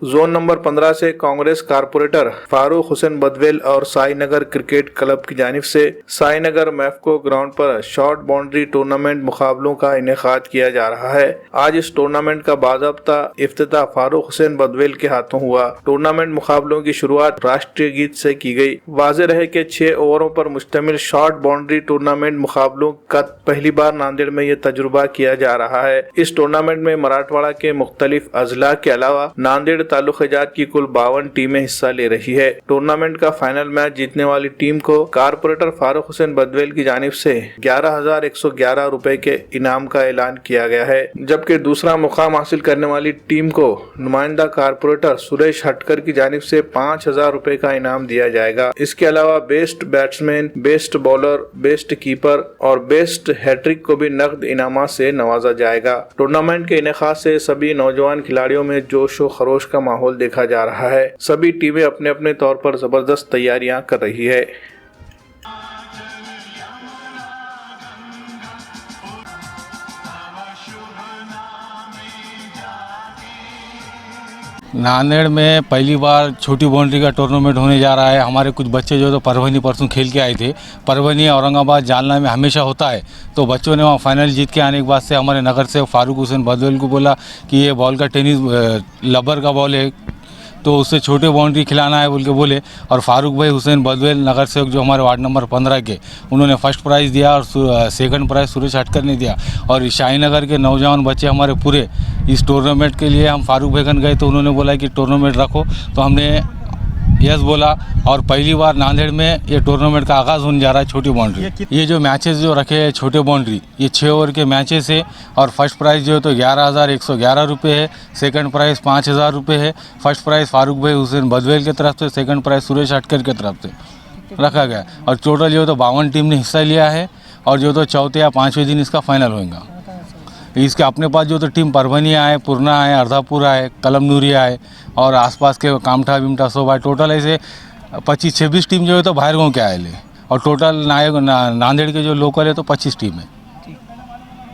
Zone number 15 से Congress corporator Farooq Hussain Badvel और Sainagar cricket club की जानिब से साईनगर मैफको ग्राउंड पर शॉर्ट बाउंड्री टूर्नामेंट मुकाबलों का इनेकाद किया जा रहा है। आज इस टूर्नामेंट का बाज़ाब्ता इफ्तिताह फारूक हुसैन बदवेल के हाथों हुआ। टूर्नामेंट मुकाबलों की शुरुआत राष्ट्रीय गीत से की गई। वाज़ेह रहे कि 6 ओवरों पर मुश्तमिल शॉर्ट बाउंड्री टूर्नामेंट मुकाबलों का पहली बार नांदेड़ में यह तजुर्बा किया जा रहा है। इस टूर्नामेंट में मराठवाड़ा के मुख्तलिफ अजला के अलावा नांदेड़ ताल्लुक़ात की कुल 52 टीमें हिस्सा ले रही है। टूर्नामेंट का फाइनल मैच जीतने वाली टीम को कारपोरेटर फारूक हुसैन बदवेल की जानिब से 11,111 रुपए के इनाम का ऐलान किया गया है, जबकि दूसरा मुकाम हासिल करने वाली टीम को नुमाइंदा कारपोरेटर सुरेश हटकर की जानिब से 5,000 रुपए का इनाम दिया जाएगा। इसके अलावा best batsman, best bowler, best keeper और बेस्ट हैट्रिक को भी नकद इनाम से नवाजा जाएगा। टूर्नामेंट के इनेकाद से सभी नौजवान खिलाड़ियों में जोश व खरोश का माहौल देखा जा रहा है। सभी टीमें अपने अपने तौर पर जबरदस्त तैयारियां कर रही है। नांदेड़ में पहली बार छोटी बाउंड्री का टूर्नामेंट होने जा रहा है। हमारे कुछ बच्चे जो तो परभनी परसों खेल के आए थे। परभनी, औरंगाबाद, जालना में हमेशा होता है, तो बच्चों ने वहाँ फाइनल जीत के आने के बाद से हमारे नगर से फारूक हुसैन बदवेल को बोला कि ये बॉल का टेनिस लबर का बॉल है, तो उससे छोटे बाउंड्री खिलाना है बोल के बोले। और फारूक भाई हुसैन बदवेल नगर सेवक जो हमारे वार्ड नंबर 15 के, उन्होंने फर्स्ट प्राइज़ दिया और सेकंड प्राइज़ सुरेश हटकर ने दिया। और शाहीनगर के नौजवान बच्चे हमारे पूरे इस टूर्नामेंट के लिए हम फारूक भाई गए तो उन्होंने बोला कि टूर्नामेंट रखो, तो हमने यस बोला। और पहली बार नांदेड़ में ये टूर्नामेंट का आगाज़ होने जा रहा है छोटी बाउंड्री। ये जो मैचेस जो रखे हैं छोटे बाउंड्री, ये 6 ओवर के मैचेस है। और फर्स्ट प्राइज़ जो है तो 11,111 रुपये है, सेकंड प्राइज़ 5,000 रुपये है। फर्स्ट प्राइज़ फारूक भाई हुसैन बदवेल की तरफ से, सेकंड प्राइज़ सुरेश हटकर की तरफ से रखा गया। और टोटल जो तो 52 टीम ने हिस्सा लिया है। और जो तो चौथे या 5वें दिन इसका फाइनल होगा। इसके अपने पास जो तो टीम परभनी आए, पूर्णा आए, अर्धापुर आए, कलमनूरी आए और आसपास के कामठा विमठा सब आए। टोटल ऐसे 25-26 टीम जो है तो बाहर गाँव के आए ले। और टोटल नांदेड़ के जो लोकल है तो 25 टीम है।